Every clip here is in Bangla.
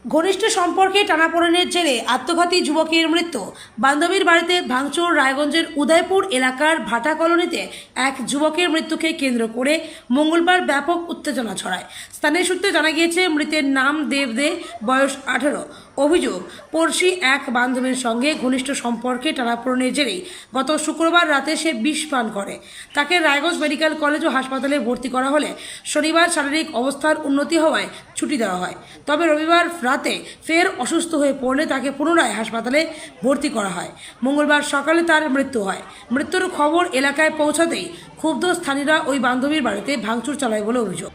ঘনিষ্ঠ সম্পর্কে টানাপোড়েনের জেরে আত্মঘাতী যুবকের মৃত্যু। বান্ধবীর বাড়িতে ভাঙচুর। রায়গঞ্জের উদয়পুর এলাকার ভাটা কলোনিতে এক যুবকের মৃত্যুকে কেন্দ্র করে মঙ্গলবার ব্যাপক উত্তেজনা ছড়ায়। স্থানীয় সূত্রে জানা গিয়েছে, মৃতের নাম দেব দে, বয়স 18। অভিযোগ, পড়শি এক বান্ধবীর সঙ্গে ঘনিষ্ঠ সম্পর্কে টানাপোড়েনের জেরেই গত শুক্রবার রাতে সে বিষ পান করে। তাকে রায়গঞ্জ মেডিকেল কলেজ ও হাসপাতালে ভর্তি করা হলে শনিবার শারীরিক অবস্থার উন্নতি হওয়ায় ছুটি দেওয়া হয়। তবে রবিবার রাতে ফের অসুস্থ হয়ে পড়লে তাকে পুনরায় হাসপাতালে ভর্তি করা হয়। মঙ্গলবার সকালে তার মৃত্যু হয়। মৃত্যুর খবর এলাকায় পৌঁছাতেই ক্ষুব্ধ স্থানীয়রা ওই বান্ধবীর বাড়িতে ভাঙচুর চালায় বলে অভিযোগ।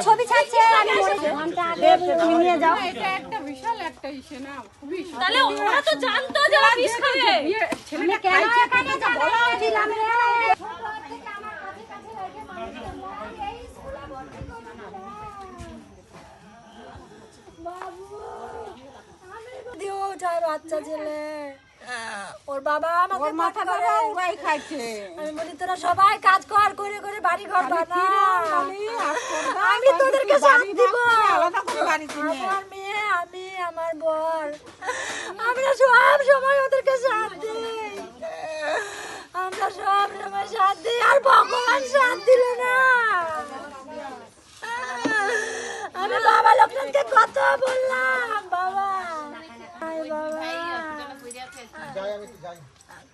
ছবি ছাড়ছে নিয়ে যাও। তাহলে ওরা তো জানতো যে ওরা বিষ খাবে। ছেলে কেন এখানে যা বলা উচিত আমরা বাচ্চা ছেলে, ওর বাবা আমাকে মাথা করে ওরাই খাইছে। আমি বলি তোরা সবাই কাজ কর, করে করে বাড়ি ঘর বানা, আমি তোদেরকে সাথ দিব। আমার মেয়ে, আমি, আমার বর, আমরা সব সময় ওদেরকে সাথ দিই। আমরা সব সময় সাথ দিই, আর ভগবান সাথ দিল না। আমি বাবা লোকনাথকে কত বললাম, বাবা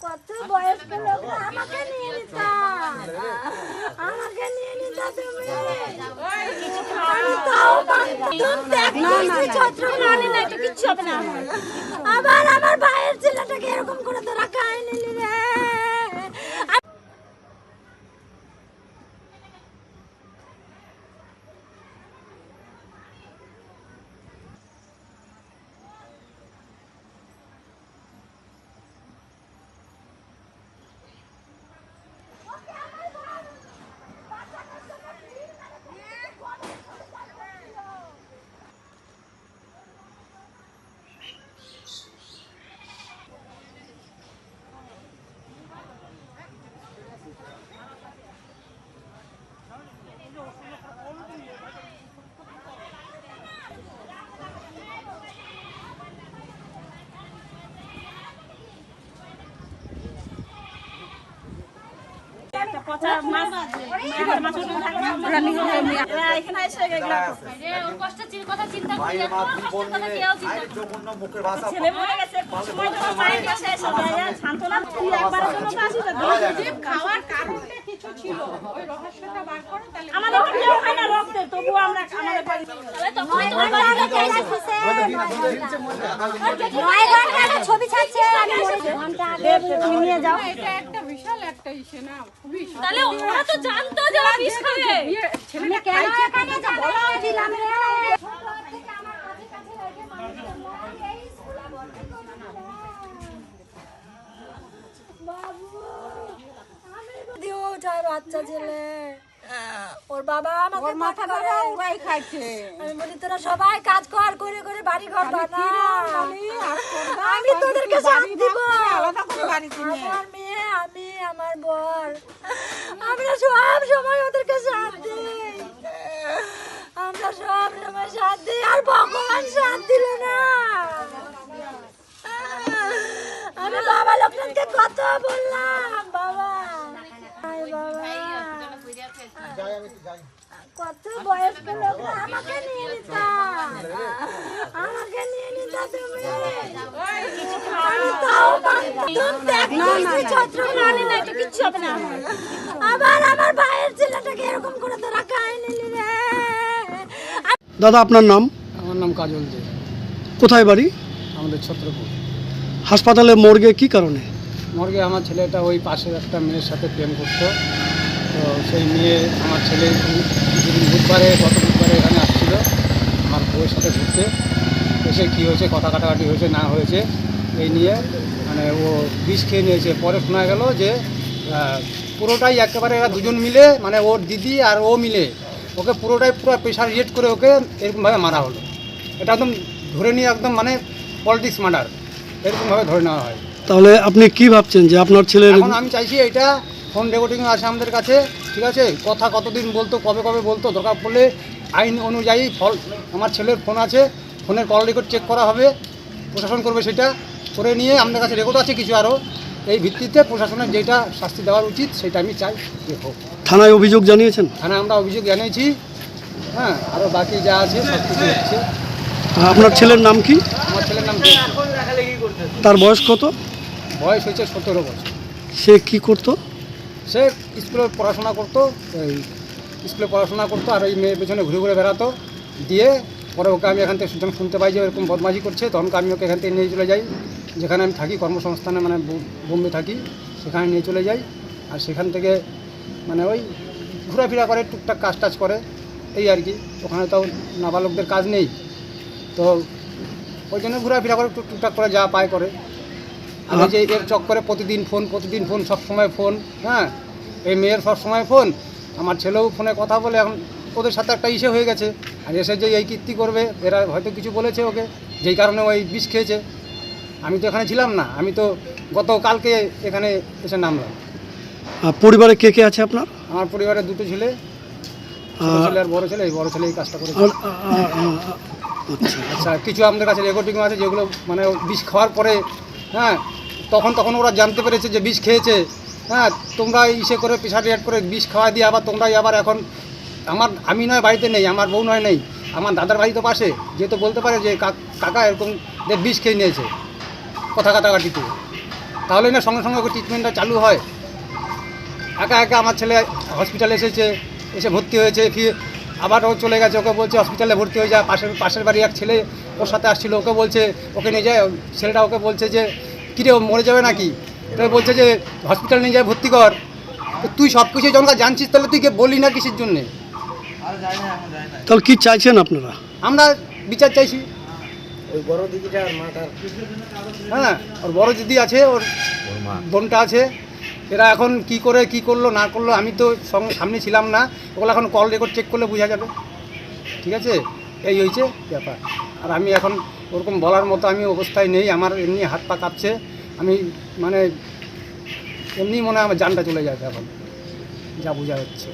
কত বয়স্ক লোক আমাকে নিয়ে নিতা, আমাকে নিয়ে নিতা তুমি। আবার আমার ভাইয়ের ছেলেটাকে এরকম করে তোরা খাই নিলি রে। ছবি ছাড়ছে নিয়ে যাও। তাহলে ওরা তো জানতো যে ওরা বিষ খাবে। ছেলে কেন এখানে যা বলা উচিত আমরা বাচ্চা ছেলে, ওর বাবা আমাকে মাথা করে ওরাই খাইছে। আমি বলি তোরা সবাই কাজ কর, করে করে বাড়ি ঘর বানা, আমি তোদেরকে সাথ দিব। আমার মেয়ে, আমি, আমার বর, আমরা সব সময় ওদেরকে সাথ দিই। আমরা সব সময় সাথ দিই, আর ভগবান সাথ দিল না। আমি বাবা লোকনাথকে কত বললাম, বাবা কত বয়স্ক লোক আমাকে নিয়ে নিতা, আমাকে নিয়ে নিতা তুমি। আবার আমার ভাইয়ের ছেলেটাকে এরকম করে তোরা খাই নিলি রে। দাদা, আপনার নাম? আমার নাম কাজল দে। কোথায় বাড়ি? আমাদের ছত্রপুর। হাসপাতালে মর্গে কি কারণে? মর্গে আমার ছেলেটা ওই পাশের একটা মেয়ের সাথে প্রেম করতো। তো সেই মেয়ে, আমার ছেলে কিছুদিন গত বুধবারে এখানে আসছিল আমার বউয়ের সাথে ঘুরতে। এসে কী হয়েছে, কথা কাটাকাটি হয়েছে না হয়েছে এই নিয়ে মানে ও বিষ খেয়ে নিয়েছে। পরে শোনা গেল যে পুরোটাই একেবারে এরা দুজন মিলে মানে ওর দিদি আর ও মিলে ওকে পুরো প্রেশার রিয়েক্ট করে ওকে এরকমভাবে মারা হলো। এটা একদম ধরে নিয়ে একদম মানে পলিটিক্স মার্ডার এরকমভাবে ধরে নেওয়া হয়। তাহলে আপনি কি ভাবছেন যে আপনার ছেলের এখন আমি চাইছি এটা ফোন রেকর্ডিং আছে আমাদের কাছে, ঠিক আছে, কথা কতদিন বলতো, কবে কবে বলতো, দরকার পড়লে আইন অনুযায়ী আমার ছেলের ফোন আছে, ফোনের কল রেকর্ড চেক করা হবে, প্রশাসন করবে সেটা করে নিয়ে আমাদের কাছে রেকর্ড আছে কিছু আরও, এই ভিত্তিতে প্রশাসনের যেটা শাস্তি দেওয়া উচিত সেটা আমি চাই যে হোক। থানায় অভিযোগ জানিয়েছেন? থানায় আমরা অভিযোগ জানিয়েছি, হ্যাঁ, আরও বাকি যা আছে সব কিছু হচ্ছে। আপনার ছেলের নাম কি? আমার ছেলের নাম তার বয়স কত? বয়স হয়েছে 17 বছর। সে কি করতো? সে স্কুলে পড়াশোনা করতো, এই স্কুলে পড়াশোনা করতো আর এই মেয়ের পেছনে ঘুরে ঘুরে বেড়াতো। দিয়ে পরে ওকে আমি এখান থেকে যখন শুনতে পাই যে এরকম বদমাশি করছে, তখন আমি ওকে এখান থেকে নিয়ে চলে যাই, যেখানে আমি থাকি কর্মসংস্থানে, মানে বোম্বে থাকি, সেখানে নিয়ে চলে যাই। আর সেখান থেকে মানে ওই ঘোরাফেরা করে, টুকটাক কাজ টাজ করে, এই আর কি। ওখানে তো নাবালকদের কাজ নেই, তো ওই জন্য ঘোরাফেরা করে, টুকটাক করে যা পায় করে। আর এই যে এর চক্করে প্রতিদিন ফোন, সব সময় ফোন, হ্যাঁ, এই মেয়ের সব সময় ফোন, আমার ছেলেও ফোনে কথা বলে। এখন ওদের সাথে একটা ইসে হয়ে গেছে, আর এসে যে এই কীর্তি করবে, এরা হয়তো কিছু বলেছে ওকে, যেই কারণে ওই বিষ খেয়েছে। আমি তো এখানে ছিলাম না, আমি তো গতকালকে এখানে এসে নামলাম। পরিবারে কে কে আছে আপনার? আমার পরিবারের দুটো ছেলে, ছোট ছেলে আর বড় ছেলে। এই বড় ছেলে এই কাজটা করেছে। আচ্ছা, কিছু আমাদের কাছে রেকর্ডিং আছে যেগুলো মানে বিষ খাওয়ার পরে, হ্যাঁ, তখন ওরা জানতে পেরেছে যে বিষ খেয়েছে, হ্যাঁ, তোমরা ইসে করে প্রেশার রিয়েক্ট করে বিষ খাওয়া দিয়ে আবার তোমরাই আবার এখন আমি নয় বাড়িতে নেই, আমার বউ নয় নেই, আমার দাদার বাড়ি তো পাশে, যেহেতু বলতে পারে যে কাকা এরকম যে বিষ খেয়ে নিয়েছে কথা কাটাকাটিতে, তাহলে না সঙ্গে সঙ্গে ওকে ট্রিটমেন্টটা চালু হয়। একা একা আমার ছেলে হসপিটালে এসে ভর্তি হয়েছে, ফিরে আবার ও চলে গেছে, ওকে বলছে হসপিটালে ভর্তি হয়ে যায়। পাশের বাড়ি এক ছেলে ওর সাথে আসছিল, ওকে বলছে ওকে নিয়ে যায়। ছেলেটা ওকে বলছে যে কিরে ও মরে যাবে নাকি, তো বলছে যে হসপিটাল নিয়ে যায় ভর্তি কর। তো তুই সব কিছু যখন জানছিস তাহলে তুই কে বললি না কিসের জন্যে? তাহলে কি চাইছেন আপনারা? আমরা বিচার চাইছি। ওই বড় দিদিটা হ্যাঁ, ওর বড় দিদি আছে, ওর বোনটা আছে, এরা এখন কি করলো না করলো আমি তো সামনে ছিলাম না, ওগুলো এখন কল রেকর্ড চেক করলে বোঝা যাবে, ঠিক আছে। এই হয়েছে ব্যাপার। আর আমি এখন ওরকম বলার মতো আমি অবস্থায় নেই, আমার এমনি হাত পা কাঁপছে, আমি মানে এমনি মনে হয় আমার জানটা চলে যাবে এখন, যা বোঝা যাচ্ছে।